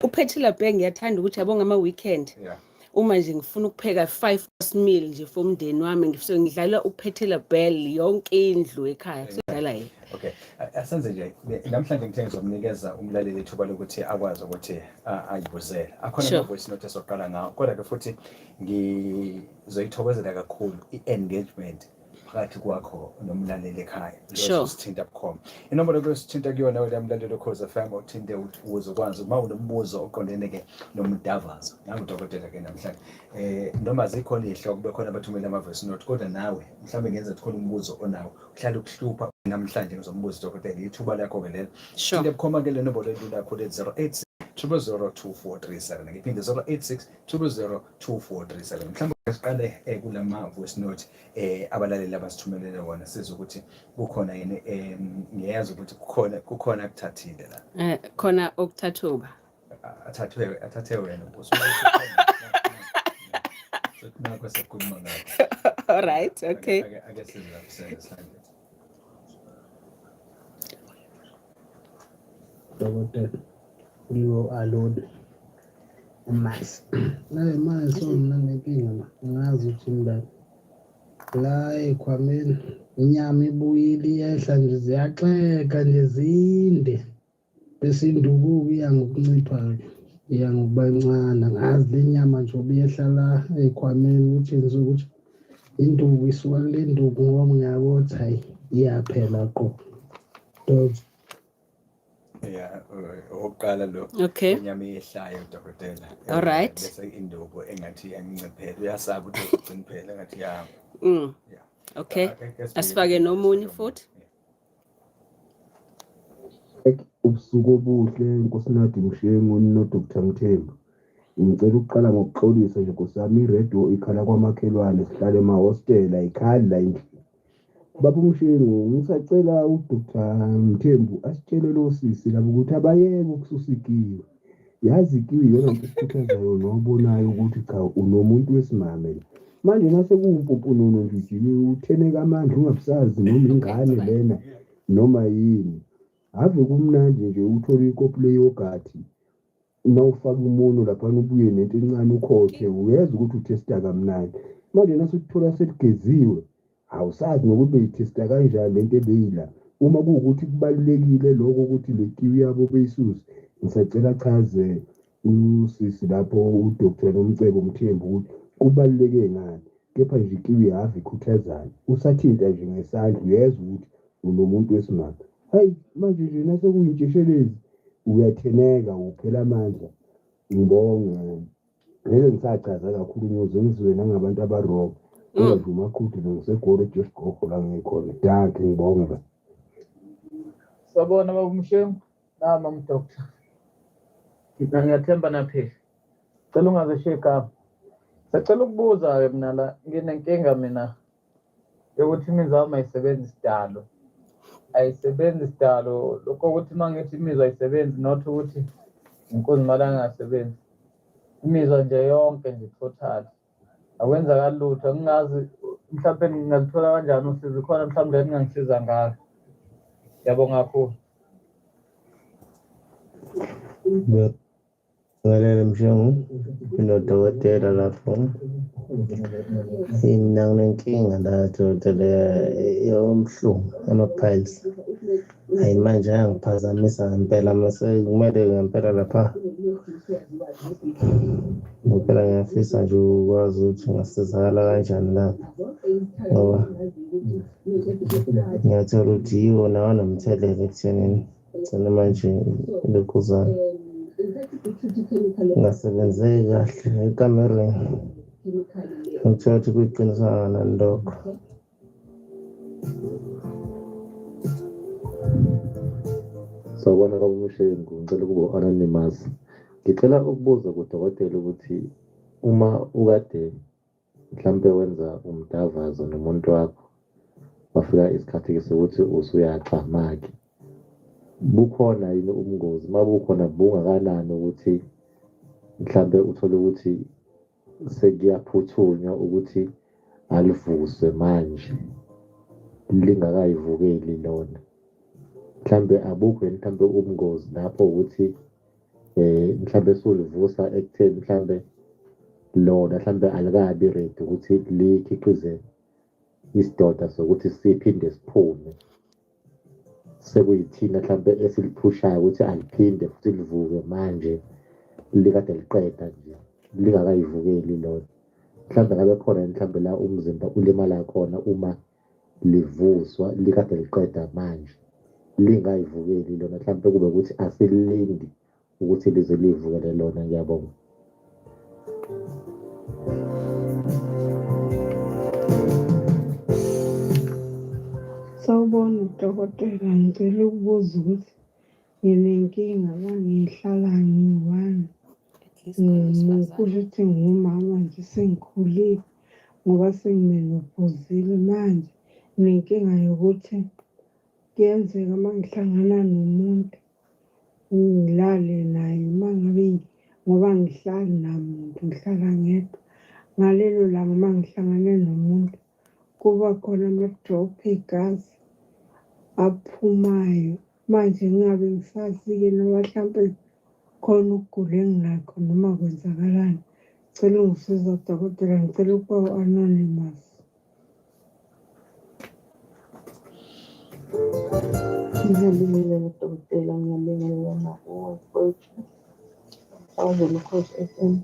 uphethela bag ngiyathanda ukuthi yabo ngama-weekend uma nje ngifuna ukupheka 5-course meal nje for umndeni wami ngidlala uphethela bell yonke indlu ekhaya sidlala yini. Okay, asenze nje namhlanje ngithe ngizomnikeza umlaleli ithuba lokuthi akwazi ukuthi ayibuzele. Akhona ama-voice note esoqala ngawo, kodwa ke futhi ngizoyithokozela kakhulu i-engagement phakathi kwakho nomlaleli ekhaya. Lo sithinta bukhoma. Inombolo yokuthinta kuyona la mlaleli Ukhozi FM uthinte uzokwazi uma unombuzo oqondene ke nomdavazo. Nangu udokotela ke namhlanje. Noma zikhona izihloko bekhona abathumela ama-voice note kodwa nawe mhlawumbe ngenza khona umbuzo onawo. Uhlala ukuhlupha namhlanje ngizombuza udokotela ithuba lakho ke lelo. Thinte bukhoma ke le nombolo elula khona 086 0002437 ngiphinde 086 0002437 mhlawumbe siqale kulama voice note abalaleli abasithumelele wona sizwe ukuthi kukhona yini ngiyazi ukuthi kukhona akuthathile la khona okuthathuba athathe wena nakho sekhuluma ngakho. All right, okay. Ake sizwe kusenzela dokotela Liwo alone mas naye manje mina nginkinga ngazi ukuthi mntana la ekhwameni inyama ibuyile iyehla nje ziyaxeka nje zinde bese induku iya ngokuncipha iya ngokubancane ngazi le nyama nje obiyehla la ekhwameni ukuthi nje ukuthi induku isuka kule nduku ngoba ngiyabothi hayi iyaphela qo dogs. Oqala lo inyama ehlayo udokotela. All right. Bese induku engathi yanginciphela uyasaba ukuthi ugcina phela engathi ya. Okay. Asifake nomunye futhi. Ubusuku obuhle Nkosinathi Mshengu no Dr Mthembu. Ngicela ukuqala ngokuxolisa nje kusami iradio ikhala kwamakhelwane sihlale ema-hostel ayikhali la endlini. Baba Mshengu ngisacela uDr Mthembu asitshele lo sisi labo ukuthi abayeke ukususa ikiwi. Yazi ikiwi yona nto esikhuthazayo nobonayo ukuthi cha unomuntu wesimame. Manje nase kuwumpumpunono nje ujike utheneka amandla ungabusazi noma ingane lena noma yini. Ave kumnandi nje uthola ikopi leyogathi. Nawufaka umuntu lapha ubuye nento encane ukhokhe uyeza ukuthi uthesta kamnandi. Manje nase ukuthola seligeziwe awusazi nokuthi beyithesta kanjani lento ebeyila. Uma kuwukuthi kubalulekile lokho ukuthi le kiwi yabo beyisusa ngisacela chaze usisi lapho uDr Nomcebo Mthembu ukuthi kubaluleke ngani. Kepha nje ikiwi ave ikhuthazayo usathinta nje ngesandla uyeza ukuthi unomuntu wesimame. Hayi manje nje nase kuyintshishelezi uyatheneka uphela amandla. Ngibonge ngeke ngisachaza kakhulu ngizwe nangabantu abarong. Ngizuma ukuthi ngisegoro Joshgogo la ngikhona. Danke ngibonge. Sabona baba Mshengu nama mdoctor. Ngiyathemba naphela. Cela ungazesheka. Sacela ukubuza ke mina la nginenkinga mina yokuthi imizwa yami ayisebenzi sidalo. Ayisebenzi sidalo lokho ukuthi mangithi imizwa ayisebenzi not ukuthi inkozi malanga asebenzi. Imizwa nje yonke nje total. Akwenzakala lutho ngingazi mhlawumbe ngingalithola kanjani usizo khona mhlawumbe ngingangisiza ngalo. Yabonga kakhulu. Ngalele Mshengu inodokotela lapho inanginenkinga la dokotela yomhlumo ama-piles hayi manje angiphazamisa ngempela mase kumele ngempela lapha ngempela ngiyafisa nje ukwazi ukuthi ngasizakala kanjani lapho ngoba ngiyathola ukuthi yiwo nawo nomthelela ekuthenini ngicela manje lokhuzana ngasebenzeki kahle ekamereni ngithola ukuthi kuyiqinisana nalokho. Sawubona baba Mshengu ngicela ukuba anonymous. Ngicela ukubuza kudokotela ukuthi uma ukade mhlambe wenza umdavazo nomuntu wakho wafika isikhathi sokuthi usuyaqhamaki bukhona yini ubungozi mabukhona bungakanani ukuthi mhlambe uthole ukuthi sekuyaphuthunywa ukuthi alivuswe manje lingakayivukeli lona mhlambe abukho mhlambe ubungozi lapho ukuthi mhlambe sulivusa ekutheni mhlambe lona mhlambe alikabi ready ukuthi likhiqize isidoda sokuthi siphinde siphume. Sekuyithina mhlambe esiliphushayo ukuthi aliphinde futhi livuke manje likade liqeda nje lingakayivukeli lona. Mhlambe ngabe khona mhlambe la umzimba ulimala khona uma livuswa likade liqeda manje lingayivukeli lona. Mhlambe kube ukuthi asilindi ukuthi lize livukele lona. Ngiyabonga. Sawubona dokotela, ngicela ukubuza ukuthi nginenkinga la ngihlala ngiyi-one. Kusho ukuthi ngumama nje sengikhulile ngoba sengimenophausile manje. Nginenkinga yokuthi kuyenzeka uma ngihlangana nomuntu ngilale naye uma ngabe ngoba ngihlali namuntu ngihlala ngedwa. Ngalelo langa uma ngihlangane nomuntu kuba khona ama-drop igazi aphumayo. Manje ngingabe ngisazi-ke noma mhlampe khona ukugula enginakho noma kwenzakalani. Ngicela ungisiza dokotela, ngicela ukuba u-anonymous. Ngiyabingelela dokotela, ngiyabingelela nakuwethu awuzona Ukhozi FM.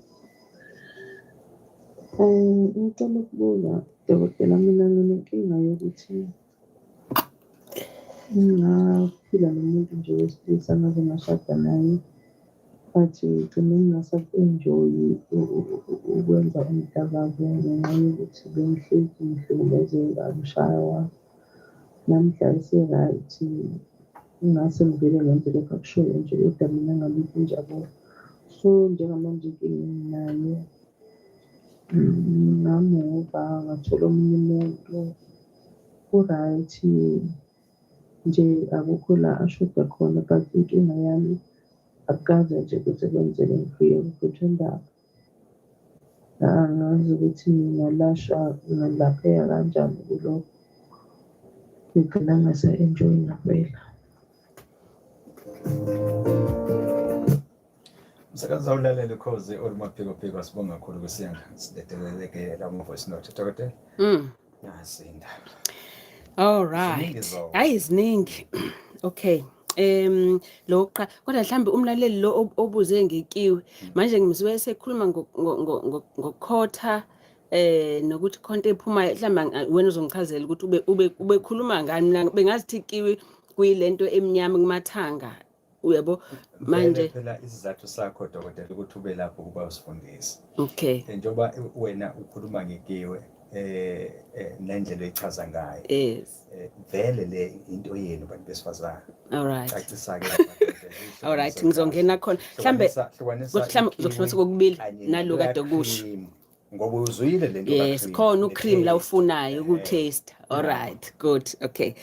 Ngicela ukubuza dokotela, mina nginenkinga yokuthi ngingaphila nomuntu nje wesilisa ngaze ngashada naye, but ngigcine ngingasakwenjoyi ukwenza umdlakazo ngenxa yokuthi bengihlezi ngihlukumezeka, ngishaywa. Namhla ise-right, ngase ngivele ngenze lokhu akushoyo nje kodwa mina ngabikho injabulo. So njengamanje inkinga enginayo ngamuva ngathola omunye umuntu u-right nje, akukho la ashoda khona, but inkinga yami akukaze nje kuze kwenzeke ngifike kuphutha. Angazi ukuthi ngingalapheka kanjani kulokho. Ngigcina ngingasa-enjoyi ngempela. Umsakazo awulalela Ukhozi olumaphiko sibonga kakhulu kusiyenga sileteleleke la voice note dokotela. Nasinda. All right. Hayi ziningi. Okay. Kodwa mhlambe umlaleli lo obuze ngekiwe manje ngimzwe esekhuluma ngokhotha nokuthi khonto ephumayo mhlamba wena uzongichazela ukuthi ube khuluma ngani. Mina bengazithi kiwi kuyilento emnyama kumathanga uyabo manje phela isizathu sakho dokotela ukuthi ube lapho kuba usifundisi. Okay. Njengoba wena ukhuluma ngekiwe nendlela echaza ngayo. Yes. Vele le into yenu bantu besifazana. All right. Cacisa ke. All right, ngizongena khona mhlambe uzohlukanisa kokubili naloku kade kusho ngoba uzuyile lento yes khona ucream la ufunayo ukutaste. All right, good. Okay.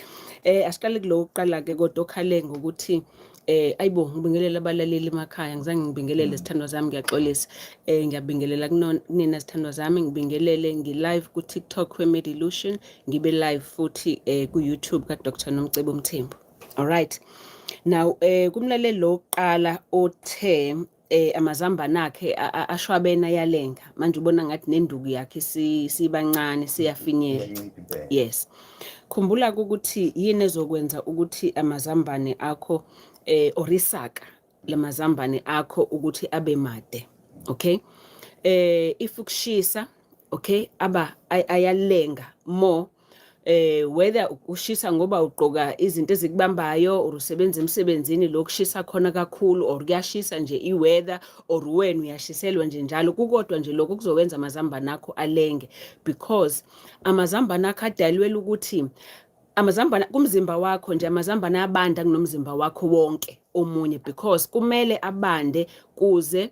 Asiqale kulo uqala ke kodwa okhale ngokuthi ayibo ngibingelela abalaleli emakhaya, ngizange ngibingelele sithandwa zami, ngiyaxolisa. Ngiyabingelela kunina sithandwa zami, ngibingelele ngi-live ku TikTok we-Medilution, ngibe live futhi ku YouTube ka Dr. Nomcebo Mthembu. All right. Now kumlaleli lo qala othe amazambane akhe ashwabena yalenga manje ubona ngathi nenduku yakhe sibancane siyafinyela. Yes. Khumbula ukuthi yini ezokwenza ukuthi amazambane akho orisaka lamazambane akho ukuthi abe made. Okay. If ukushisa okay aba ayalenga more whether ushisa ngoba uqoka izinto ezikubambayo or usebenza emsebenzini lokushisa khona kakhulu or kuyashisa nje iweather or wena uyashiselwa nje njalo kukodwa nje lokho kuzokwenza amazambane akho alenge because amazambane akho adalwela ukuthi amazambane kumzimba wakho nje amazambane abanda kunomzimba wakho wonke omunye because kumele abande kuze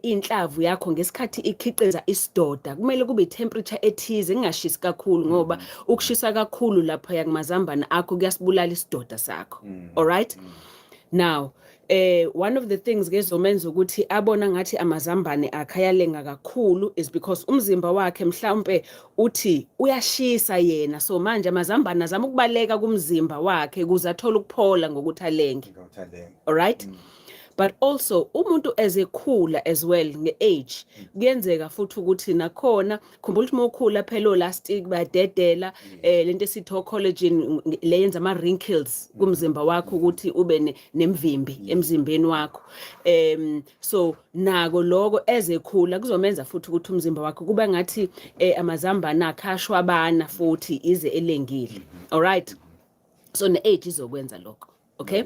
inhlavu yakho ngesikhathi ikhiqiza isidoda kumele kube temperature ethize ingashisi kakhulu ngoba ukushisa kakhulu lapha yakumazambane akho kuyasibulala isidoda sakho. All right. Now one of the things ngezomenza ukuthi abona ngathi amazambane akhayalenga kakhulu is because umzimba wakhe mhlawumbe uthi uyashisa yena, so manje amazambane azama ukubaleka kumzimba wakhe kuze athola ukuphola ngokuthi alenge. All right. but also umuntu ezekhula as well nge-age kuyenzeka futhi ukuthi nakhona khumbula ukuthi mawukhula phela elastic bayadedela lento esithi collagen leyenza ama wrinkles kumzimba wakho ukuthi ube nemvimbi emzimbeni wakho so nako lokho ezekhula kuzomenza futhi ukuthi umzimba wakho kuba ngathi amazambane akhashwabana futhi ize elengile all right so ne-age izokwenza lokho okay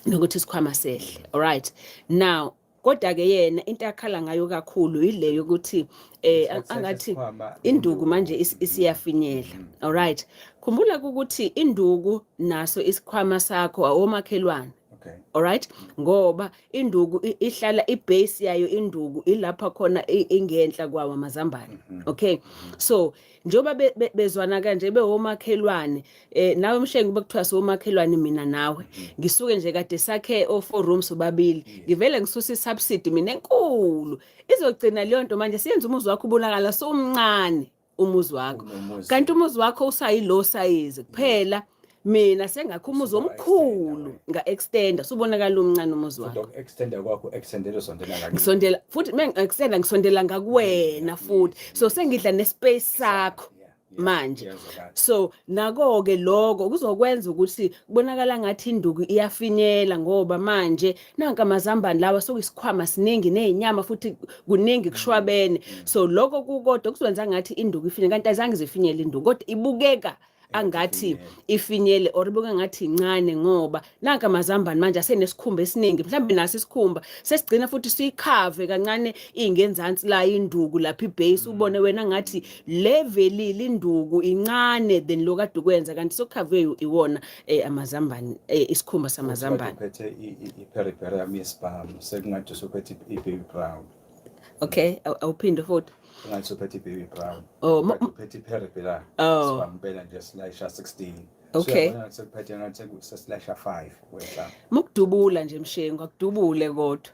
nokuthi isikhwama sehle all right now kodwa ke yena into akhala ngayo kakhulu ile yokuthi angathi induku manje isiyafinyela all right khumbula ukuthi induku naso isikhwama sakho awomakhelwane all right ngoba induku ihlala ibase yayo induku ilapha khona ingenhla kwawo amazambane okay so njoba bezwana kanje bewomakhelwane nawe mshengu bekuthiwa somakhelwane mina nawe ngisuke nje kade sakhe o4 rooms ubabili ngivele ngisusa isubsidy mina enkulu izogcina leyo nto manje siyenza umuzi wakho ubonakala somncane umuzi wakho kanti umuzi wakho usayilo size kuphela mina sengakho umuzi omkhulu nga-extender subonakala umncane umuzi wakho extender kwakho extendele sondela ngisondela futhi extender ngisondela ngakuwena futhi so sengidla nespace sakho manje so nako ke lokho kuzokwenza ukuthi kubonakala ngathi induku iyafinyela ngoba manje nanka amazambane lawa sokuyisikhwama siningi nezinyama futhi kuningi kushwabene so lokho kukodwa kuzokwenza ngathi induku ifinyela kanti azange zifinyele induku kodwa ibukeka angathi ifinyele or ibuka ngathi incane ngoba nanka amazambane manje asenesikhumba esiningi mhlawumbe naso isikhumba sesigcina futhi siyikhave kancane ingenzansi la induku lapha ibase ubone wena ngathi level induku incane than lokade ukwenza kanti sokhave iwona amazambane isikhumba samazambane uphethe i-peripheral yespam sekungathi sophethe i-baby brown okay awuphinde futhi ngathi uphethe i-baby brown uphethe i-peripheral spambela nje slash 16 okay so sekuphethe ngathi slash 5 wehla mukudubula nje mshengu akudubule kodwa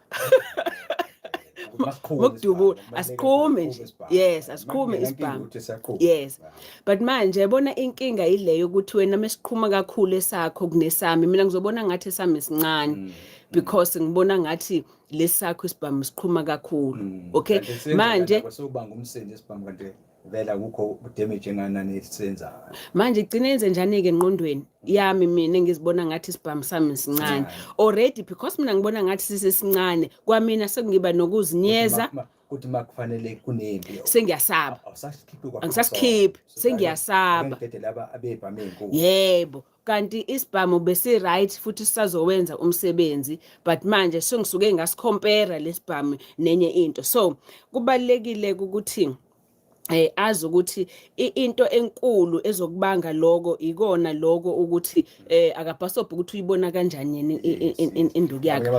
mukudubula asiqhume nje yes asiqhume isibhamu yes but manje yabona inkinga ileyo ukuthi wena mesiqhuma kakhulu esakho kunesami mina ngizobona ngathi esami sincane because ngibona ngathi lesakho isibhamu siqhuma kakhulu okay manje sobanga umsebenzi isibhamu kanti vela kukho damage enganani esenza manje igcine yenze njani ke engqondweni yami mina ngizibona ngathi isibhamu sami sincane already because mina ngibona ngathi sisesincane kwamina sekungiba nokuzinyeza kuthi makufanele kunempi sengiyasaba angisaskip sengiyasaba laba abebhame inkulu yebo kanti isibhamu bese right futhi sisazowenza umsebenzi but manje sengisuke ngasicompare lesibhamu nenye into so kubalekile ukuthi azi ukuthi into enkulu ezokubanga lokho ikona lokho ukuthi akabhasobha ukuthi uyibona kanjani yena induku yakhe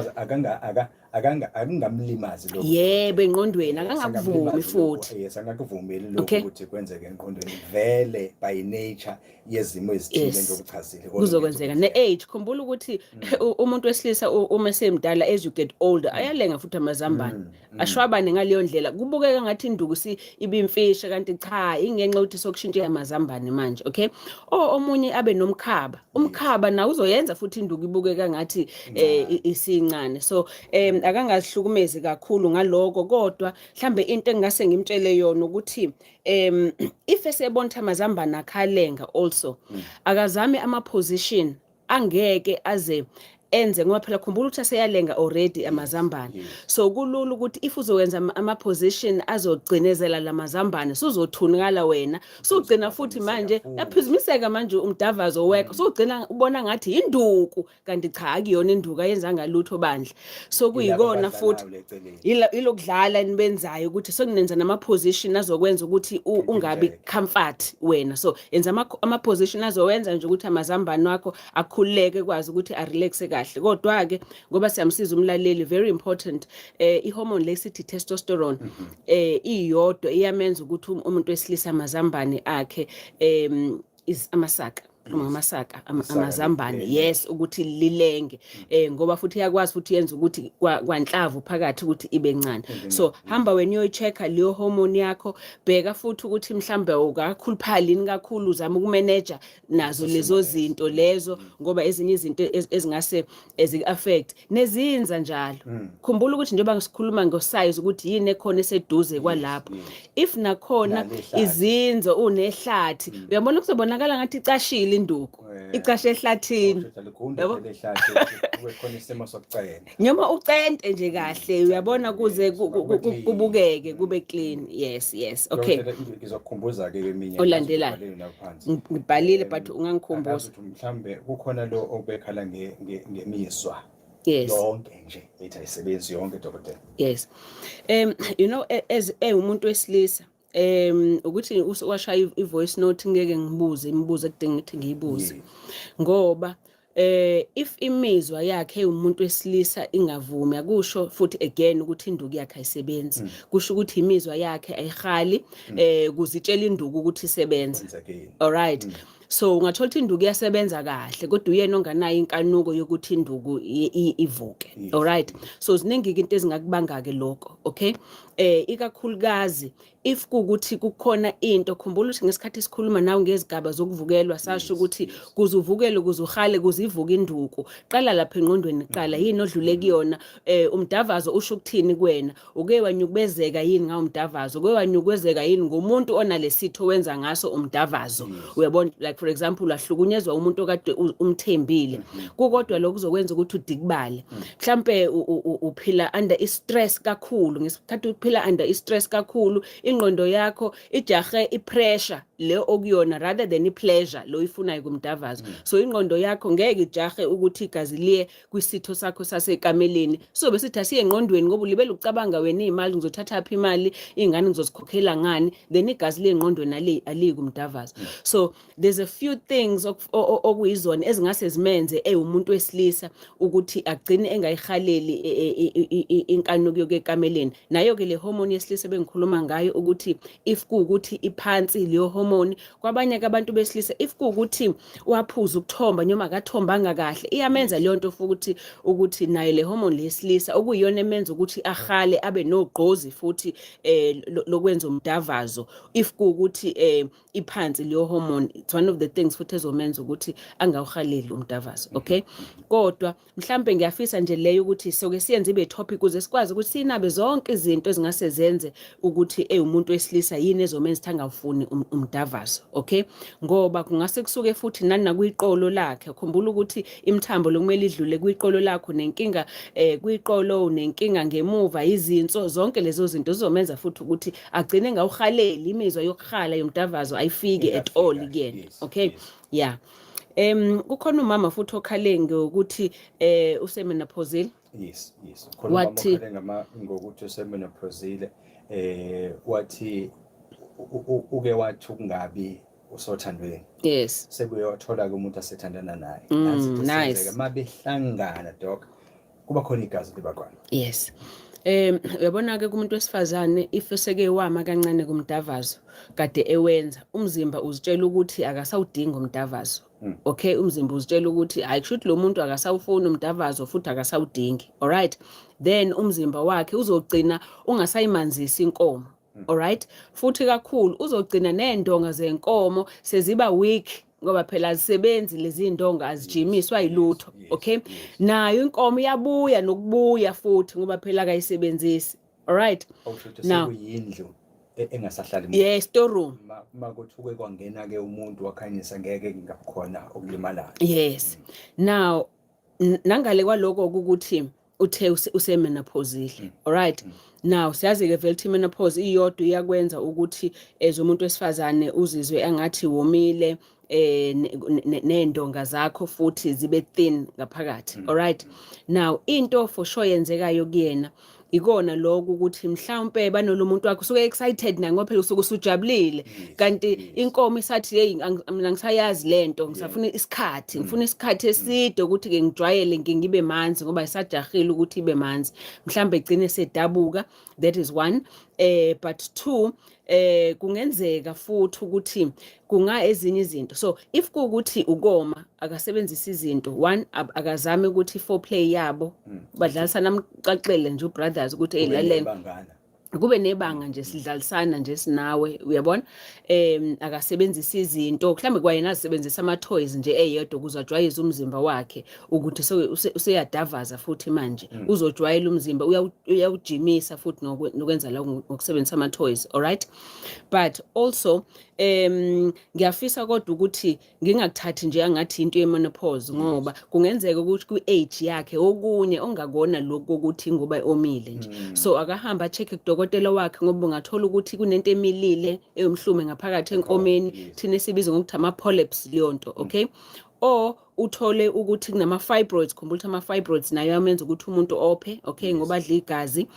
akangamlimazi lokho yebo engqondweni akangakuvumi futhi yes angakuvumeli lokho ukuthi kwenzeke engqondweni vele by nature yezimo ezithile ngokuchazile kuzokwenzeka ne-age khumbula ukuthi umuntu wesilisa uma semdala as you get older ayalenga futhi amazambane ashwabane ngaleyo ndlela kubukeka ngathi induku ibimfisha kanti cha ingenxa ukuthi sokushintsha amazambane manje okay omunye abe umkhaba na uzoyenza futhi induku ibukeka ngathi isincane so akangazihlukumezi kakhulu ngaloko kodwa mhlambe into engase ngimtshele yona ukuthi if esebona amazambane akhalenga also akazame ama position angeke aze enze ngoba phela khumbula ukuthi aseyalenga already amazambane so kulula ukuthi if uzowenza ama position azogcinezela lamazambane suzothunikala wena sugcina futhi manje yaphizimiseka manje umdavazo wekho sugcina ubona ngathi induku kanti cha akuyona induku ayenza ngalutho bandla so kuyikona futhi ilokudlala nibenzayo ukuthi sokunenza nama position azokwenza ukuthi ungabi comfort wena so yenza ama position azowenza nje ukuthi amazambane wakho akhululeke kwazi ukuthi a relax kahle kodwa ke ngoba siyamsiza umlaleli very important ihormone lesithi testosterone iyodwa iyamenza ukuthi umuntu wesilisa amazambane akhe is amasaka amasaka amazambane yes ukuthi lilenge ngoba futhi iyakwazi futhi yenza ukuthi kwanhlavu phakathi ukuthi ibe ncane so hamba wena uyoyi-check-a leyo hormone yakho bheka futhi ukuthi mhlambe ukakhuluphalini kakhulu uzama ukumanage nazo lezo zinto lezo ngoba ezinye izinto ezingase ezi-affect nezinza njalo khumbula ukuthi njengoba sikhuluma ngosize ukuthi yini ekhona eseduze kwalapho if nakhona izinzo unehlathi uyabona kuzobonakala ngathi icashile induku icashe ehlathini yabo noma ucente nje kahle uyabona kuze kubukeke kube clean yes okay ngizokukhumbuza ke eminye olandelayo ngibhalile but ungangikhumbuza mhlambe kukhona lo obekhala ngemizwa yes yonke nje ethi ayisebenzi yonke dokotela yes you know as umuntu wesilisa ukuthi washa ivoice note ngeke ngibuze imibuzo ekudinga ukuthi ngiyibuze ngoba if imizwa yakhe umuntu wesilisa ingavumi akusho futhi again ukuthi induku yakhe ayisebenzi kusho ukuthi imizwa yakhe ayihali kuzitshela induku ukuthi isebenza all right so ungathola ukuthi induku iyasebenza kahle kodwa uyena onganayo inkanuko yokuthi induku ivuke all right so ziningi into ezingakubanga ke lokho okay ikakhulukazi if kukuthi kukhona into khumbula ukuthi ngesikhathi sikhuluma nawe ngezigaba zokuvukelwa sasho ukuthi kuzuvukele kuzuhale kuzivuka induku qala lapha engqondweni qala yini odlule kuyona umdavazo usho ukuthini kuwena uke wanyukubezeka yini ngawo umdavazo uke wanyukwezeka yini ngomuntu onalesitho wenza ngaso umdavazo uyabona like for example lahlukunyezwa umuntu okade umthembile kukodwa lokho kuzokwenza ukuthi udikibale mhlambe uphila under stress kakhulu ngesikhathi uphila under stress kakhulu ingqondo yakho ijahe ipressure le okuyona rather than ipleasure lo ifunayo kumdavazo so ingqondo yakho ngeke ijahe ukuthi igazi liye kwisitho sakho sasekameleni so besithi asiye engqondweni ngoba ulibele ucabanga wena imali ngizothatha phi imali ingane ngizozikhokhela ngani then igazi liye engqondweni ali kumdavazo so there's a few things okuyizona ezingase zimenze umuntu wesilisa ukuthi agcine engayihaleli inkanuko yokekameleni nayo ke le hormone yesilisa bengikhuluma ngayo ukuthi if kuukuthi iphansi leyo hormone kwabanye abantu besilisa if kuukuthi waphuza ukuthomba noma akathombanga kahle iyamenza leyo nto futhi ukuthi nayo le hormone lesilisa okuyiyona emenza ukuthi ahale abe nogqozi futhi lokwenza umdavazo if kuukuthi iphansi leyo hormone it's one of the things futhi ezomenza ukuthi angawuhaleli umdavazo okay kodwa mhlambe ngiyafisa nje leyo ukuthi soke siyenze ibe topic ukuze sikwazi ukuthi sinabe zonke izinto ezingase zenze ukuthi umuntu wesilisa yini ezomenza ukuthi angafuni umdavazo okay ngoba kungase kusuke futhi nani nakuyiqolo lakhe khumbula ukuthi imthambo lokumele idlule kuyiqolo lakho nenkinga kuyiqolo nenkinga ngemuva izinso zonke lezo zinto zizomenza futhi ukuthi agcine ngawuhaleli imizwa yokuhala yomdavazo ayifike at all again okay yeah kukhona umama futhi okhale ngokuthi usemenopausal yes khona umama okhale ngokuthi usemenopausal wathi uke wathi ukungabi usothandweni yes sekuyothola ke umuntu asethandana naye nice mabehlangana doc kuba khona igazi liba khona yes uyabona ke kumuntu wesifazane ifeseke wama kancane kumdavazo kade ewenza umzimba uzitshela ukuthi akasawudinga umdavazo okay umzimba uzitshela ukuthi ayikushuthi lo muntu akasawufuna umdavazo futhi akasawudingi all right then umzimba wakhe uzogcina ungasayimanzisa inkomo all right futhi kakhulu uzogcina nendonga zenkomo seziba weak ngoba phela azisebenzi lezi ndonga azijimiswa yilutho okay nayo inkomo iyabuya nokubuya futhi ngoba phela akayisebenzisi all right now sekuyindlu engasahlali yes storeroom makuthuke kwangena ke umuntu wakhanyisa ngeke ngakhona ukulimala yes now nangale kwaloko ukuthi uthe usemenopausal all right now siyazi ke vele menopause iyodwa iyakwenza ukuthi umuntu wesifazane uzizwe angathi womile nendonga zakho futhi zibe thin ngaphakathi all right now into for sure yenzekayo kuyena ikona lokho ukuthi mhlawumbe banolumuntu wakhe usuke excited na ngoba phela usuke usujabulile kanti inkomo isathi hey mina ngisayazi lento ngisafuna isikhathi ngifuna isikhathi eside ukuthi ke ngijwayele ngibe manzi ngoba isajahile ukuthi ibe manzi mhlawumbe igcine sedabuka that is one but 2 kungenzeka futhi ukuthi kunga ezinye izinto. So if kuukuthi ukoma akasebenzisa izinto, 1 akazame ukuthi foreplay yabo badlalisana namxaxele nje ubrothers ukuthi eyilalele kube nebanga nje sidlalisana nje sinawe uyabona akasebenzisa izinto mhlambe kwayena asebenzisa ama toys nje eyedwa kuzajwayeza umzimba wakhe ukuthi useyadavaza futhi manje uzojwayela umzimba uyawujimisa futhi nokwenza la ngokusebenzisa ama toys, all right? But also ngiyafisa kodwa ukuthi ngingakuthathi nje angathi into yemenopause ngoba kungenzeka ukuthi ku-age yakhe okunye ongakona lokho ukuthi ngoba omile nje. So akahamba check udokotela wakhe ngoba ungathola ukuthi kunento emilile eyomhlume ngaphakathi enkomeni thina esibiza ngokuthi ama polyps leyo nto, okay? O uthole ukuthi kunama fibroids, khumbula ukuthi ama fibroids nayo amenza ukuthi umuntu ophe, okay, ngoba adla igazi.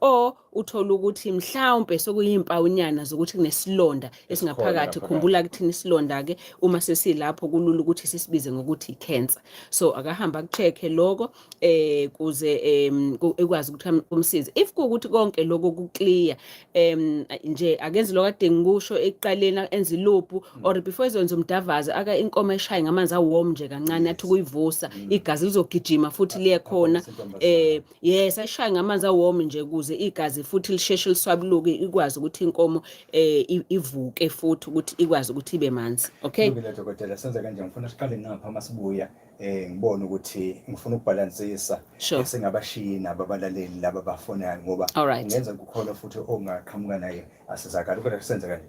O uthola ukuthi mhlawumbe sokuyimpawunyana zokuthi kunesilonda esingaphakathi, khumbula ukuthi isilonda ke uma sesilapho kulula ukuthi sisibize ngokuthi cancer. So akahamba kucheck lokho kuze ekwazi ukuthi umsize. If kuukuthi konke lokho ku clear nje akenzi lokho ade ngikusho ekuqaleni enza iloop or before ezonza umdavaza aka inkomo eshaye ngamanzi awarm nje kancane athi kuyivusa igazi lizogijima futhi liye khona yes ashaye ngamanzi awarm nje kuze igazi futhi lisheshe liswabuluke ikwazi ukuthi inkomo ivuke futhi ukuthi ikwazi ukuthi ibe manzi, okay? Ngibele dokotela senza kanje ngifuna siqale ngapha masibuya ngibone ukuthi ngifuna ukubalansisa sengabashiyi nabo abalaleli laba bafonayo ngoba ngenza kukhona futhi ongaqhamuka naye asizakala kodwa senza kanje.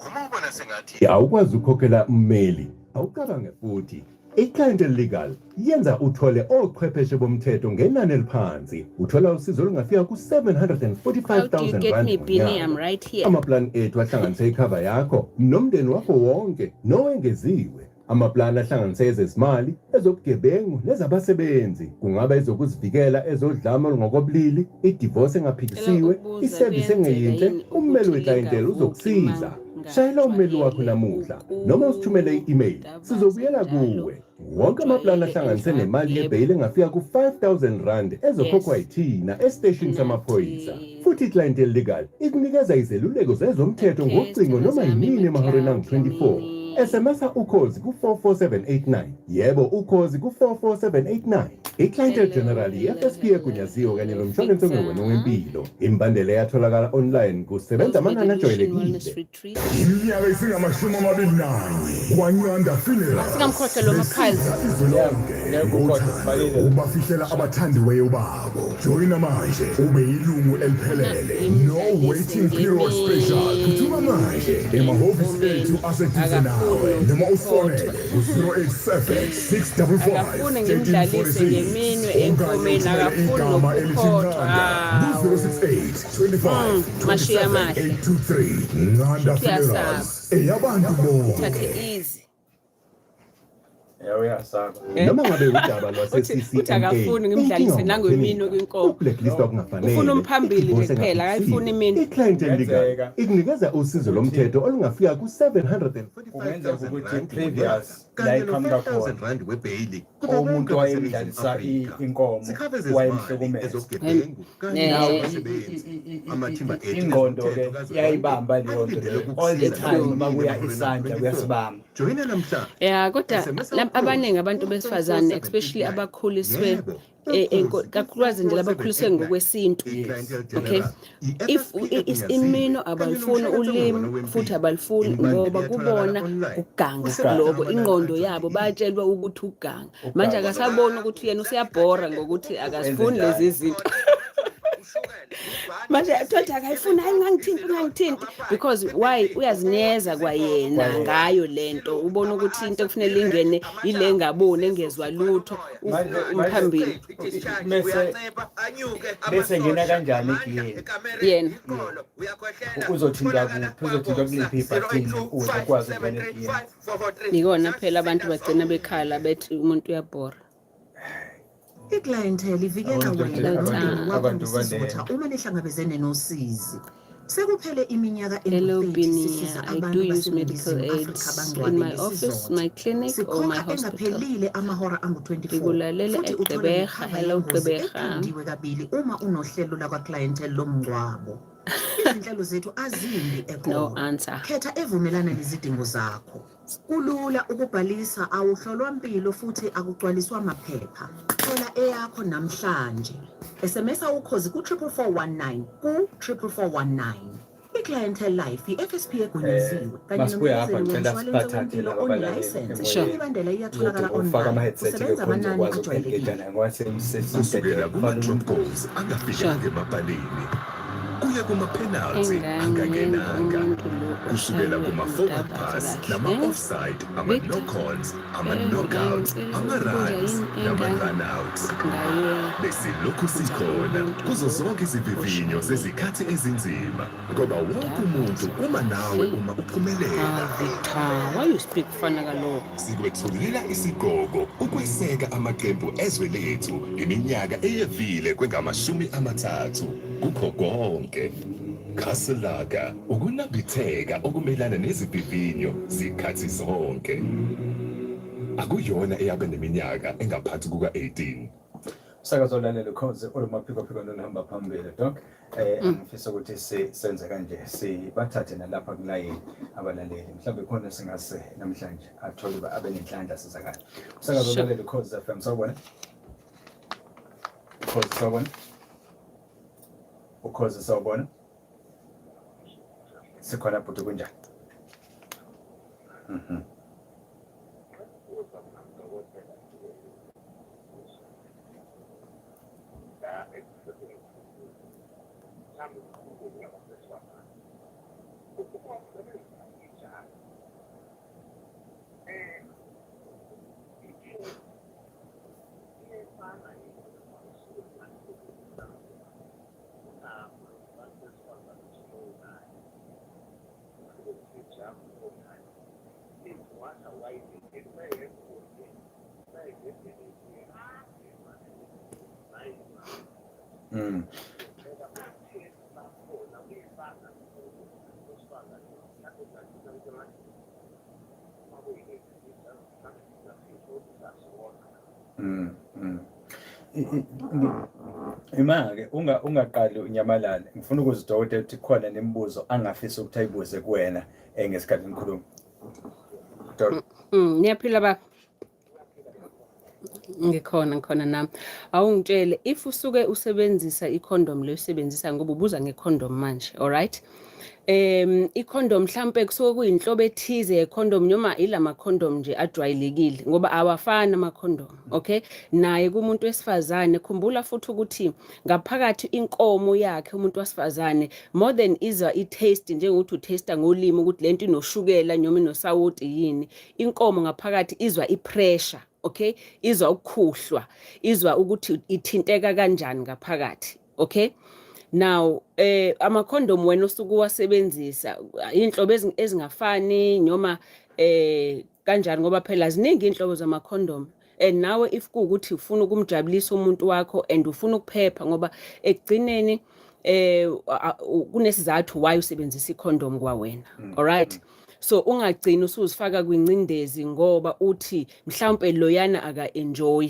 Uma ubona sengathi awukwazi ukukhokhela ummeli awucabange futhi iClientele Legal yenza uthole ochwepheshe bomthetho ngenani eliphansi uthola usizo olungafika ku745,000 rand. Amaplan ethu ahlanganise icover yakho nomndeni wakho wonke nowengeziwe. Amaplan ahlanganise ezezimali, ezobugebengu nezabasebenzi, kungaba ezokuzivikela, ezodlame ngokobulili, idivorce engaphikisiwe, iservice engeyinhle, ummeli weClientele uzokusiza. Shayela ummeli wakho namuhla noma usithumele i-email sizobuyela kuwe. Wonke amaplan ahlanganise nemali yebail engafika ku5,000 rand ezokhokhwa yithina estation samaphoyisa. Futhi iClientele Legal ikunikeza izeluleko zezomthetho ngocingo noma yinini emahoreni angu-24. SMS ukhozi ku44789. Yebo ukhozi ku44789. iClientele General FSP egunyaziwe kanye nomshwalense ongewona wempilo. Imbandela yatholakala online kusebenza amanani ajwayelekile. iminyaka isingama-21 kwaNyanda Funeral singamkhohlelo makhazi ubafihlela abathandiweyo babo. Joyina manje ube yilungu eliphelele, no waiting period special. Phuthuma manje emahhovisi ethu aseduze nawe noma ufonele ku-087 655 1346 igama elithi Nqanda ku-068 25 823. Nqanda Funerals eyabantu bonke. Noma ngabe udaba lwase-CCMA akafuni ngimdlalise nangwemino kwinkomo blacklist okungafanele ufuna umphambili kuphela akayifuni imini. iClientele Legal ikunikeza usizo lomthetho olungafika ku745,000 rand previous la iqhamuka khona rand webhaili umuntu wayemdlalisa inkomo wayemhlukumeza amathimba ingqondo ke yayibamba leyo nto all the time makuya isandla kuyasibamba. Joyina namhla Kodwa abaningi abantu besifazane especially abakhuliswe kakhulukazi nje labakhuliswe ngokwesintu, okay, if imino abalifuni ulimi futhi abalifuni ngoba kubona ukuganga lokho ingqondo yabo bayatshelwa ukuthi ukuganga manje akasabona ukuthi yena usiyabhora ngokuthi akasifuni lezi zinto manje thothi akayifuni ngangithinti because why uyazinyeza kwayena ngayo lento ubona ukuthi into kufanele ingene ile engaboni engezwa lutho umphambili bese ngena kanjani yena uzothinta kuliphi ibhathini ukuze ukwazi ukungena yena. Nikona phela abantu bagcina bekhala bethi umuntu uyabhora. iClientele ivikela wena nomndeni wakho ngesizotha uma nihlangabezene nosizi. Sekuphele iminyaka Elobinia, I do use medical aids in my office, my clinic or my hospital. amahora angu-24 Ngikulalele eGqeberha, hello Gqeberha. kabili uma unohlelo lakwaClientele lomngcwabo. Izinhlelo zethu azimbi No eqolo. answer. Khetha evumelana nezidingo zakho. Kulula ukubhalisa awuhlolwa impilo futhi akugcwaliswa amaphepha. Thola eyakho namhlanje. SMS ukhozi ku 44419 ku 44419. I-Clientele Life, i-FSP egunyaziwe, kanye masibuya hapha, nomyalelo ngicela womshwalense siphathe wempilo laba abalaleli onelayisense. Sure. Imibandela iyatholakala ufaka online. ama-headset Kusebenza bekhona amanani uzokwazi ajwayelekile. uku-engage ngoba kusukela kuma-drop goals angafika ngemabhaleni kuya kuma-penalty angangenanga kusukela kuma-forward pass nama-offside ama-knock-ons ama-knockouts ama-runs nama-runouts besilokhu sikhona kuzo zonke izivivinyo zezikhathi ezinzima ngoba wonke umuntu uma nawe uma uphumelela. Victor, why you speak fana kalokho? Sikwethulela isigogo ukweseka amaqembu ezwe lethu iminyaka eyevile kwengama-30 kukho konke. Casalaga ukunambitheka okumelana nezivivinyo zikhathi zonke. Akuyona eyabe neminyaka engaphansi kuka-18. Sakazo lalela ukhoze olumaphiko noluhamba phambili doc. Ngifisa ukuthi senze kanje sibathathe nalapha kulayini abalaleli. Mhlawumbe khona singase namhlanje athole abe nenhlanhla sizakala. Sakazo lalela ukhoze FM sawubona. Ukhoze sawubona. Ukhoze sawubona. Sikhona bhuti kunjani? Imake ungaqali unyamalala. Ngifuna ukuzidokotela ukuthi khona nemibuzo angafisa ukuthi ayibuze kuwena ngesikhathi ngikhuluma. Niyaphila ba? Ngikhona nami. Awungitshele if usuke usebenzisa i-condom le usebenzisa ngoba ubuza nge-condom manje, all right? I-condom mhlambe kusuke kuyinhlobo ethize ye-condom noma ilama condom nje ajwayelekile ngoba awafana ama-condom, okay? Naye kumuntu wesifazane khumbula futhi ukuthi ngaphakathi inkomo yakhe umuntu wesifazane more than izwa i-taste njengokuthi u-taster ngolimi ukuthi lento inoshukela noma inosawoti yini. Inkomo ngaphakathi izwa i-pressure, okay? Izwa ukukhuhlwa, izwa ukuthi ithinteka kanjani ngaphakathi, okay? Now ama-condom wena usuku wasebenzisa inhlobo ezingafani noma kanjani ngoba phela ziningi inhlobo zama-condom and nawe if kuukuthi ufuna ukumjabulisa umuntu wakho and ufuna ukuphepha ngoba ekugcineni kunesizathu why usebenzisa i-condom kwawena, all right? So ungagcina usuzifaka kwincindezi ngoba uthi mhlawumbe loyana aka-enjoy,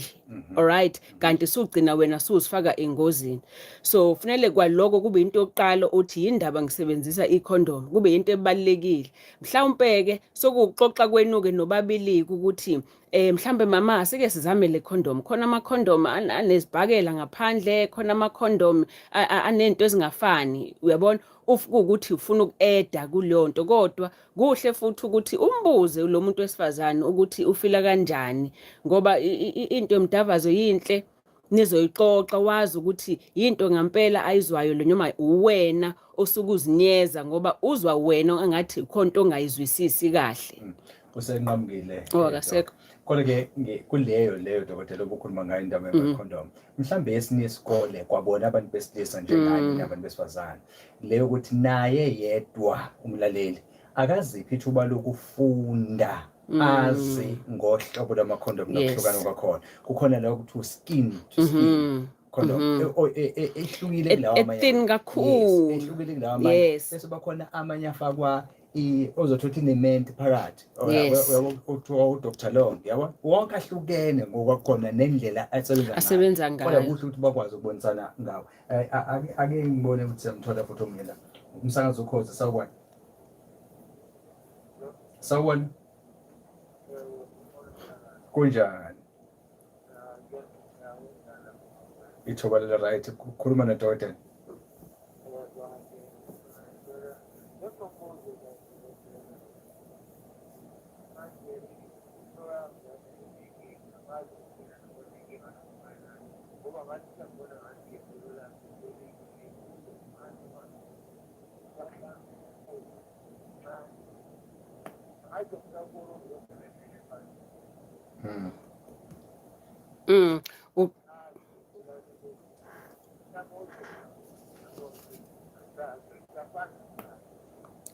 all right? Kanti sugcina wena suzifaka engozini. So kufanele kwaloko kube into yokuqala uthi yindaba ngisebenzisa i-condom, kube into ebalekile. Mhlawumbe ke sokuxoxa kwenuke nobabili ukuthi mhlambe mama asike sizame le condom. Khona ama-condom anezibhakela ngaphandle, khona ama-condom anento ezingafani, uyabona? Ukuthi ufuna uku-eda kuleyo nto kodwa kuhle futhi ukuthi umbuze lo muntu wesifazane ukuthi ufila kanjani ngoba into yomdavazo yinhle nizoyixoxa wazi ukuthi into ngempela ayizwayo lo noma uwena osukuzinyeza ngoba uzwa wena angathi khonto ongayizwisisi kahle. Usenqamukile. Akasekho. Kodwa ke kuleyo dokotela obukhuluma ngayo indaba ye-condom. Mhlambe esinye isikole kwabona abantu besilisa njengani nabantu besifazane. Leyo ukuthi naye yedwa umlaleli akaziphi ithuba lokufunda azi ngohlobo lama-condom nokuhlukana kwakhona. Kukhona la ukuthi skin to skin condom ehlukile kulawa amanye. Ethin kakhulu. Ehlukile kulawa amanye. Bese bakhona amanye afakwa ozothola inement phakathi Yes. uthiwa uDr Long yabo wonke ahlukene ngokwakhona nendlela Asebenza kodwa ngayo. kuhle ukuthi bakwazi ukubonisana ngawo ake ngibone ukuthi siyamthola futhi umngela umsakazo ukhozi sawubona kunjani ithoba le right khuluma noDokotela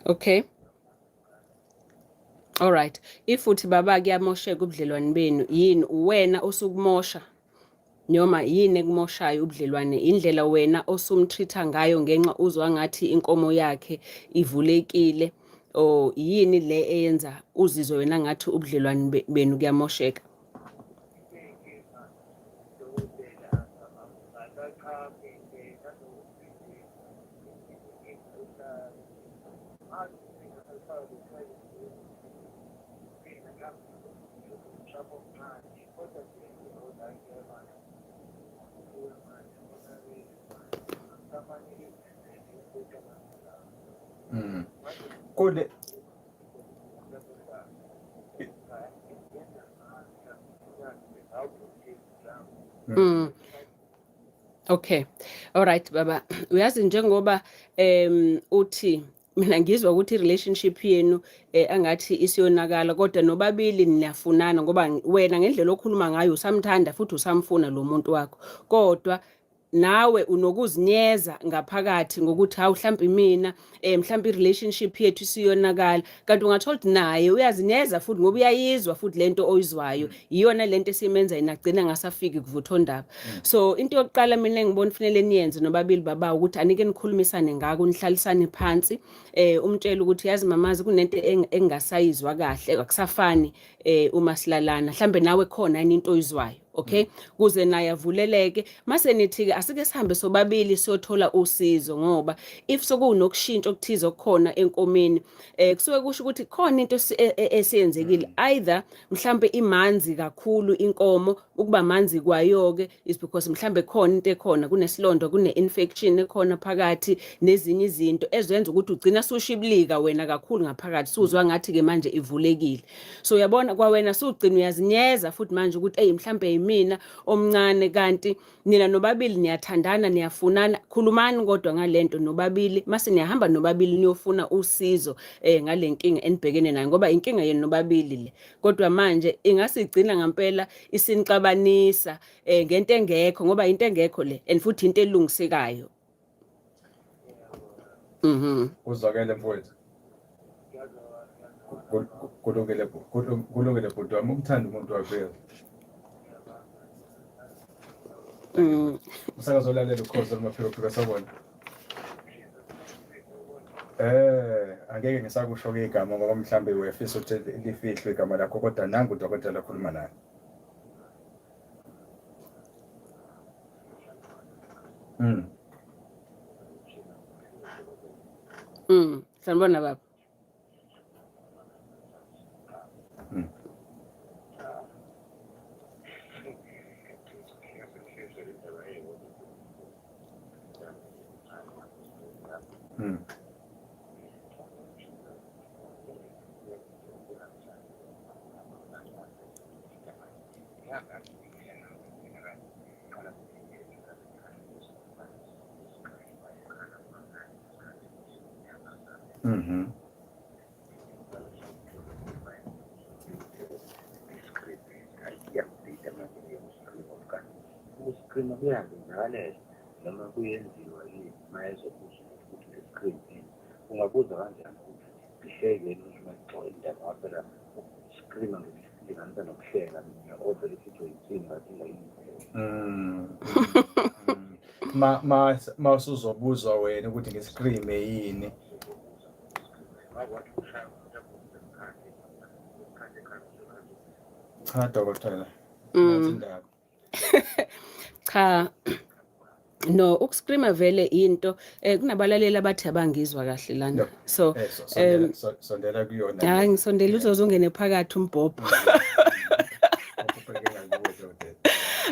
Okay. All right. If uthi baba kuyamosheka ubudlelwane benu, yini wena osukumosha noma yini ekumoshayo ubudlelwane, indlela wena osumtreata ngayo ngenxa uzwa ngathi inkomo yakhe ivulekile o yini le eyenza uzizwe wena ngathi ubudlelwane benu kuyamosheka? Kule Okay. All right baba. Uyazi njengoba uthi mina ngizwa ukuthi relationship yenu angathi isiyonakala kodwa nobabili niyafunana ngoba wena ngendlela okhuluma ngayo usamthanda futhi usamfuna lo muntu wakho. Kodwa nawe unokuzinyeza ngaphakathi ngokuthi hawu mhlawumbe mina mhlawumbe irelationship yethu isiyonakala kanti ungathola ukuthi naye uyazinyeza futhi ngoba uyayizwa futhi lento oyizwayo iyona lento esimenza inagcina ngasafiki kuvuthondaba. So into yokuqala mina ngibona kufanele niyenze nobabili baba ukuthi anike nikhulumisane ngako nihlalisane phansi umtshela ukuthi yazi mamazi kunento engasayizwa kahle akusafani uma silalana mhlambe nawe khona into oyizwayo. Okay, kuze naye avuleleke mase nithi asike sihambe sobabili siyothola usizo ngoba if sokunokushintsha okuthize okukhona enkomeni kusuke kusho ukuthi khona into esiyenzekile either mhlambe imanzi kakhulu inkomo ukuba manzi kwayo-ke is because mhlambe khona into ekhona kunesilonda kune-infection ekhona phakathi nezinye izinto ezenza ukuthi ugcina sushibilika wena kakhulu ngaphakathi suzwa ngathi-ke manje ivulekile. So uyabona kwawena sugcina uyazinyeza futhi manje ukuthi mhlambe mina omncane kanti nina nobabili niyathandana niyafunana khulumani kodwa ngalento nobabili mase niyahamba nobabili niyofuna usizo ngalenkinga enibhekene nayo ngoba inkinga yenu nobabili le kodwa manje ingasigcina ngempela isinixabanisa ngento engekho ngoba into engekho le and futhi into elungisekayo. uzwakele mfowethu kulungile bhuti wami umthanda umuntu wakho umsakazo olalela ukhozi olumaphiko sabona angeke ngisakusho-ke igama ngoba mhlambe uyafisa ukuthi lifihlwe igama lakho kodwa nangu uDokotela akhuluma naye. Sanibona baba. Screen kuyazenzakalele noma kuyenziwa mayezokuthi le-screen ungabuza kanjani ukuthi ihleke noma indaba waphela screen ngilinganisa nokuhleka ovele isithi oyithini ngathi usuzobuzwa wena ukuthi nge-screen yini Cha dokotela. Nathi indaba. Cha. No, ukuscreama vele into kunabalaleli abathi abangizwa kahle lana. So sondela kuyona. hayi ngisondela uzozungene phakathi umbhobho.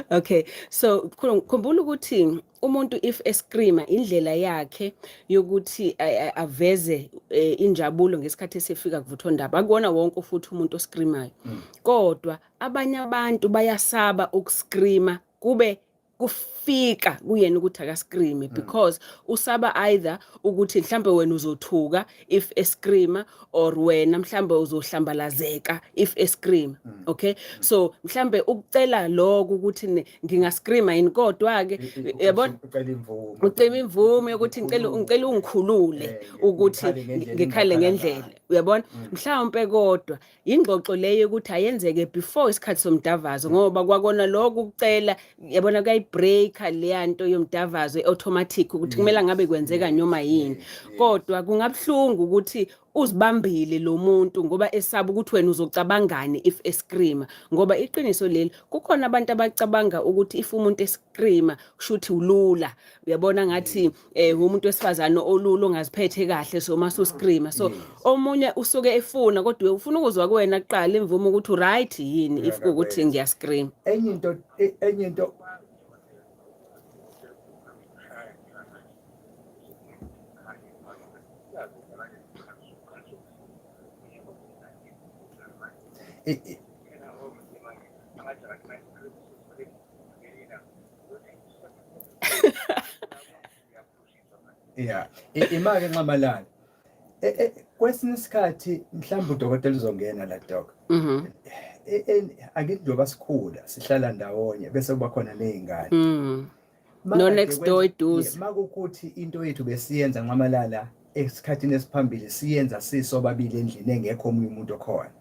Okay, so khumbula ukuthi umuntu if escreama indlela yakhe yokuthi aveze injabulo ngesikhathi esefika kuvuthwa ndaba akuwona wonke futhi umuntu oscreamayo. Kodwa abanye abantu bayasaba ukuscreama kube kufika kuyena ukuthi akascreame because usaba either ukuthi mhlambe wena uzothuka if escreama or wena mhlambe uzohlambalazeka if escreama. Okay, so mhlambe ukucela lokho ukuthi ngingascreama yini kodwa ke yabona ucela imvume ukuthi ngicela ungikhulule ukuthi ngikhale ngendlela uyabona mhlawumbe kodwa ingxoxo leyo ukuthi ayenzeke before isikhathi somdavazo ngoba kwakona lokho ukucela yabona breaker leyanto yomdavazo automatic ukuthi kumele ngabe kwenzeka noma yini kodwa kungabhlungu ukuthi uzibambile lo muntu ngoba esaba ukuthi wena uzocabangani if escreama ngoba iqiniso leli kukhona abantu abacabanga ukuthi if umuntu escreama kushuthi ulula uyabona ngathi umuntu wesifazana olula ongaziphethe kahle so mase uscreama so omunye usuke efuna kodwa ufuna ukuzwa kuwena kuqala imvume ukuthi right yini if ukuthi ngiyascreama enye into yeah imake nxamalala kwesinye isikhathi mhlawumbe udokotela uzongena la doc akithi njengoba sikhula sihlala ndawonye bese kuba khona nezingane no next door eduze makukuthi into yethu besiyenza nxamalala esikhathini esiphambili siyenza sisobabili endlini engekho omunye umuntu okhona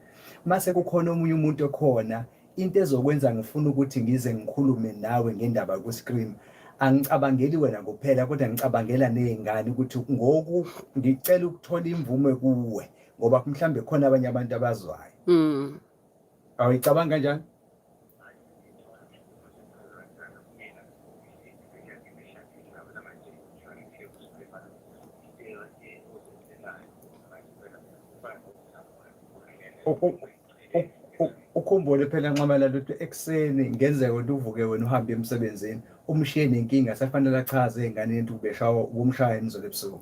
mase kukhona omunye umuntu okhona into ezokwenza ngifuna ukuthi ngize ngikhulume nawe ngendaba ku screen angicabangeli wena kuphela kodwa ngicabangela nezingane ukuthi ngoku ngicela ukuthola imvume kuwe ngoba mhlambe khona abanye abantu abazwayo awuyicabanga kanjani ukhumbule phela nxamalala ukuthi ekseni ngenzeka ukuthi uvuke wena uhambe emsebenzini umshiye nenkinga safanele achaze enganeni ukuthi ubeshawa umshaya nizola ebusuku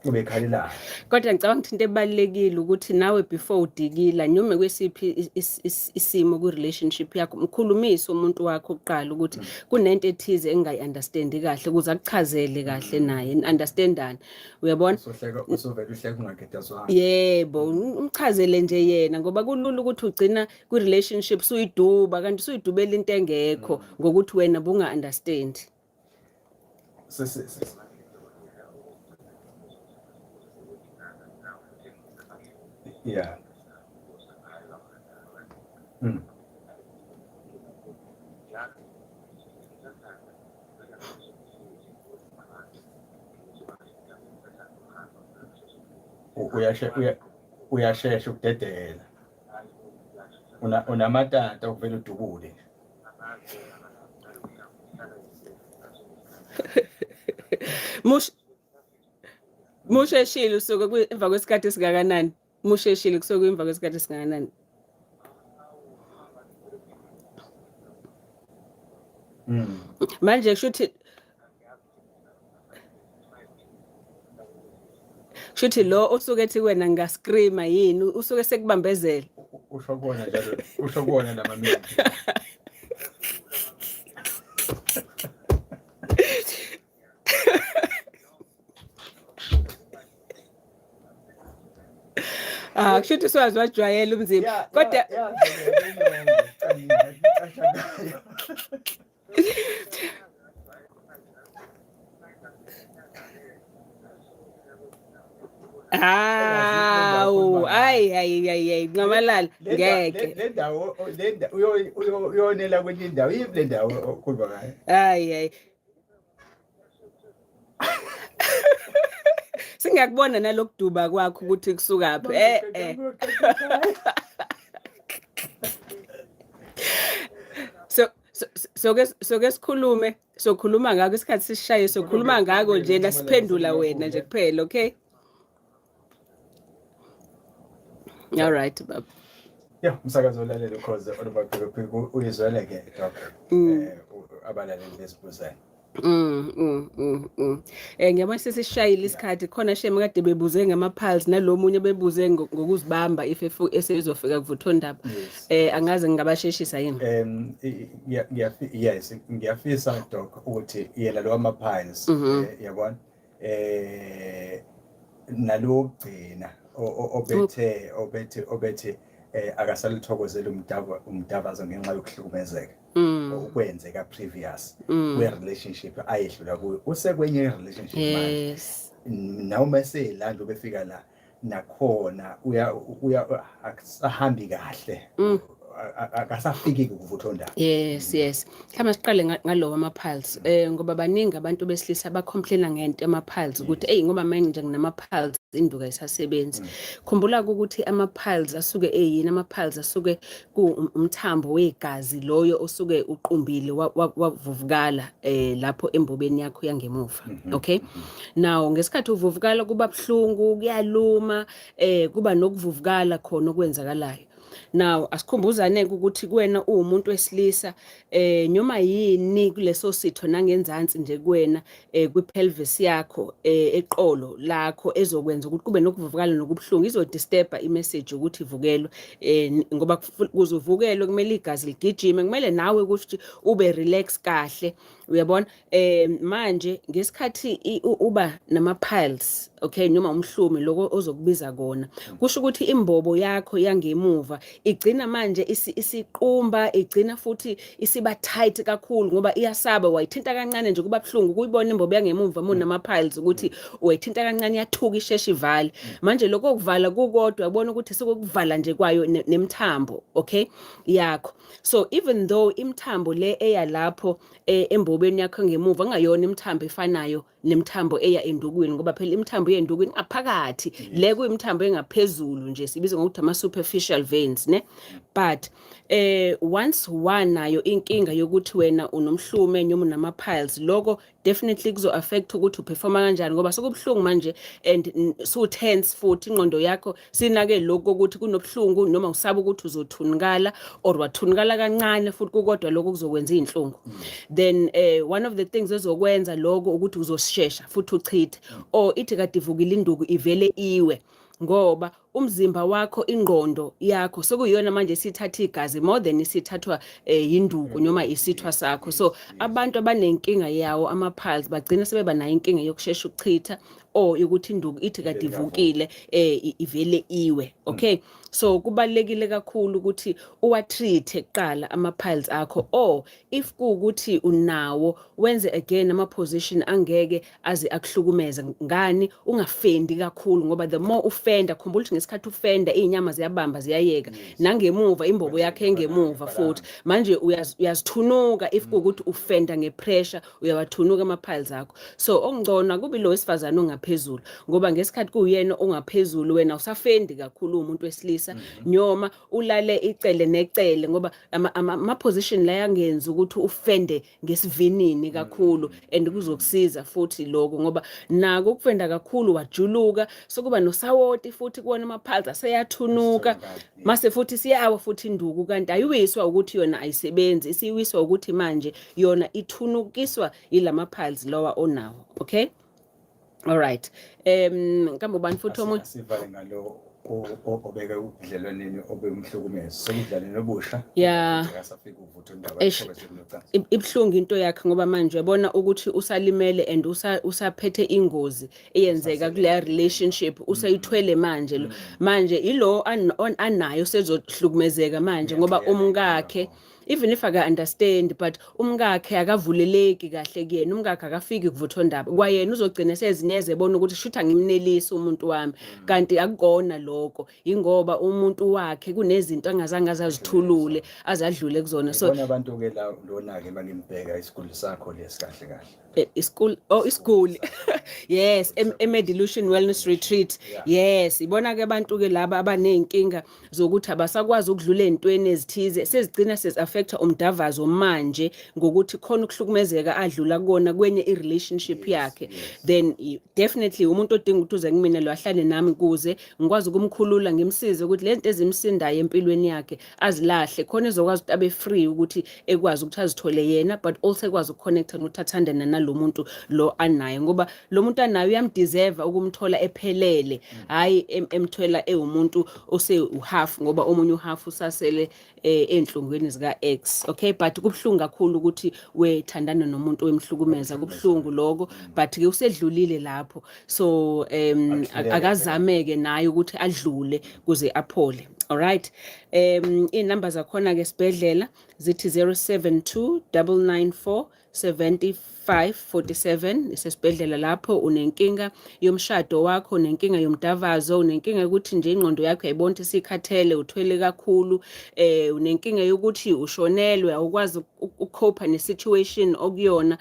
ubekhalela kodwa ngicabanga ukuthi into ebalekile ukuthi nawe before udikila noma kwesiphi isimo ku relationship yakho umkhulumise umuntu wakho oqala ukuthi kunento ethize engayiunderstand kahle ukuze akuchazele kahle naye understandana uyabona sohleka usovela uhleka ungakhetha yebo umchazele nje yena ngoba kulula ukuthi ugcina ku relationship suyiduba kanti suyidubela into engekho ngokuthi wena bunga understand yeah uyashesha ukudedela unamatata ukuvela udubule musheshile usuke emva kwesikhathi esingakanani musheshile kusuke emva kwesikhathi esingakanani manje shuthi lo usuke ethi wena ngascreama yini usuke sekubambezela usho kubona njalo usho kubona namamini kushuthi siwazi wajwayela umzimba kodwa hayi ncamalala ngeke le ndawo uyonela kwenye indawo yipi le ndawo okhuluma ngayo hayi singakubona nalokuduba kwakho ukuthi kusukaphi soke sikhulume sokhuluma ngako isikhathi sishaye sokhuluma ngako nje nasiphendula wena nje kuphela, okay? All right baba. Yeah, umsakazo olalela ukhoze olubaqhubeka uyizwele ke doc. Abalaleli besibuzane. Ngiyabona sesishayile isikhathi khona sheme kade bebuze ngama-pulse nalomunye bebuze ngokuzibamba if esezofika kuvuthondaba. Angaze ngingabasheshisa yini? Yes, ngiyafisa doc ukuthi yena lo ama-pulse yabona nalogcina obethe akasalithokozela umdabazo ngenxa yokuhlukumezeka ukwenzeka previous kwe-relationship ayedlula kuyo usekwenye relationship manje noma selanda befika la nakhona akusahambi kahle akasafiki kuvuthondaba. Yes kama siqale ngalowo ama-pulse ngoba baningi abantu besilisa abacomplaina ngento ama-pulse ukuthi ngoba manje nginama-pulse induka isasebenzi. Khumbula ukuthi ama-pulse asuke yini? Ama-pulse asuke umthambo wegazi loyo osuke uqumbile wavuvukala lapho embobeni yakho yangemuva. Okay, now ngesikhathi uvuvukala kuba buhlungu, kuyaluma, kuba nokuvuvukala khona okwenzakalayo. Now asikhumbuzane ukuthi kuwena umuntu wesilisa noma yini kuleso sitho nangenzansi nje kuwena kwipelvis yakho eqolo lakho ezokwenza ukuthi kube nokuvuvukala nokubhlungu izodisturba imessage ukuthi ivukelwe ngoba kuzovukelwe kumele igazi ligijime, kumele nawe ukuthi ube relax kahle, uyabona. Manje ngesikhathi uba nama-pulse, okay, noma umhlumi lokho ozokubiza kona, kusho ukuthi imbobo yakho yangemuva igcina manje isiqumba, igcina futhi isiba tight kakhulu ngoba iyasaba. Wayithinta kancane nje kuba buhlungu kuyibona imbobo yangemuva nama-pulse ukuthi wayithinta kancane yathuka isheshe ivale. Manje lokho kuvala kukodwa yabona ukuthi sekukuvala nje kwayo nemthambo, okay, yakho. So even though imthambo le eya lapho embobeni yakho ngemuva ngayona imthambo efanayo nemthambo eya endukwini ngoba phela imthambo yendukwini ngaphakathi le kuyimthambo engaphezulu nje sibiza ngokuthi ama-superficial veins ne. But once wanayo inkinga yokuthi wena unomhlume noma unama-pulse, lokho definitely kuzo affect ukuthi uperforma kanjani ngoba sokubhlungu manje and so tense futhi ingqondo yakho sinake lokho ukuthi kunobhlungu noma usaba ukuthi uzothunikala or wathunikala kancane futhi kukodwa lokho kuzokwenza izinhlungu. Then one of the things ezokwenza lokho ukuthi uzoshesha futhi uchithe or ithi kade ivukile induku ivele iwe ngoba umzimba wakho ingqondo yakho sokuyona manje sithatha igazi more than isithathwa induku noma isithwa sakho. So abantu abanenkinga yawo ama-pulse bagcina sebeba nayo inkinga yokushesha ukuchitha or ukuthi induku ithi kade ivukile ivele iwe. Okay, so kubalekile kakhulu ukuthi uwatreat kuqala ama-pulse akho, or if kuukuthi unawo wenze again ama-position angeke aze akuhlukumeza. Ngani ungafendi kakhulu ngoba the more ufenda, khumbula ukuthi ngesikhathi ufenda izinyama ziyabamba ziyayeka nangemuva imbobo yakhe engemuva futhi manje uyazithunuka. If kuukuthi ufenda ngepressure uyawathunuka ama-pulse akho. So okungcona kubi lo wesifazane ongaphezulu ngoba ngesikhathi kuyena ongaphezulu wena usafendi kakhulu umuntu wesilisa nyoma ulale icele necele ngoba ama-position la yangenza ukuthi ufende ngesivinini kakhulu and kuzokusiza futhi lokho ngoba nako ukufenda kakhulu wajuluka sokuba nosawoti futhi kuona ama-pulse aseyathunuka mase futhi siyawa futhi induku kanti ayiwiswa ukuthi yona ayisebenzi, isiwiswa ukuthi manje yona ithunukiswa yilama-pulse lowa onawo. Okay, all right. Kambe ubani futhi omunye sivale ngalo obeke ubudlelwaneni obemhlukumeza sekudlaleni obusha akasafika uvuthondaba ibhlungu into yakhe ngoba manje uyabona ukuthi usalimele and usaphethe ingozi eyenzeka kule relationship usayithwele manje ilo anayo sezohlukumezeka manje ngoba umkakhe, even if I can understand, but umkakhe akavuleleki kahle kuyena, umkakhe akafiki kuvuthondaba kwayena uzogcina sezineze ebona ukuthi shutha ngimnelisa umuntu wami kanti akukona lokho ingoba umuntu wakhe kunezinto angazange azazithulule azadlule kuzona. So abantu ke lona ke bangimbheka isikole sakho lesikahle isikole yes eMedilution Wellness Retreat yes ibona ke abantu ke laba abaneyinkinga zokuthi abasakwazi ukudlula ezintweni ezithize sezigcina sezaffecta umdavazo manje ngokuthi khona ukuhlukumezeka adlula kona kwenye irelationship yakhe then definitely umuntu odinga ukuthi uze kumina lo ahlale nami kuze ngikwazi ukumkhulula ngimsize ukuthi lento ezimsindayo empilweni yakhe azilahle khona ezokwazi ukuthi abe free ukuthi ekwazi ukuthi azithole yena but also ekwazi ukuconnecta nokuthi athandane nalomuntu lo anayo ngoba lo muntu anayo uyamdeserve ukumthola ephelele hayi emthwela umuntu ose uhalf ngoba omunye uhalf usasele enhlungweni zika X okay but kubhlungu kakhulu ukuthi wethandana nomuntu wemhlukumeza kubhlungu lokho but ke usedlulile lapho so akazameke naye ukuthi adlule kuze aphole alright inamba zakhona ke sibhedlela zithi 072 994 7547 isesibhedlela lapho unenkinga yomshado wakho unenkinga yomdavazo unenkinga ukuthi nje ingqondo yakho ayibona ukuthi sikhathele uthwele kakhulu unenkinga yokuthi ushonelwe awukwazi ukucope nesituation okuyona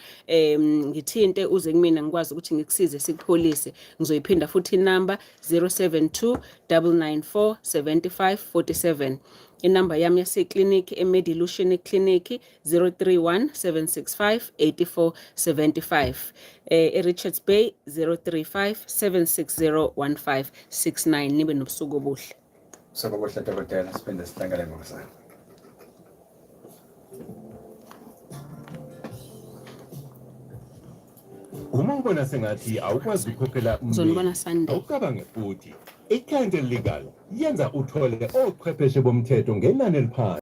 ngithinte uze kumina ngikwazi ukuthi ngikusize sikupholise ngizoyiphinda futhi inamba 072 994 7547 inamba yami yaseclinic eMedilution Clinic 031 765 8475 eRichards Bay 035 760 1569 nibe nobusuku obuhle sokubuhle dokotela siphinde sihlangane ngokusana Uma ubona sengathi awukwazi ukukhokhela uzonibona Sunday awucabange futhi iClientele Legal yenza uthole ochwepheshe bomthetho ngenani eliphansi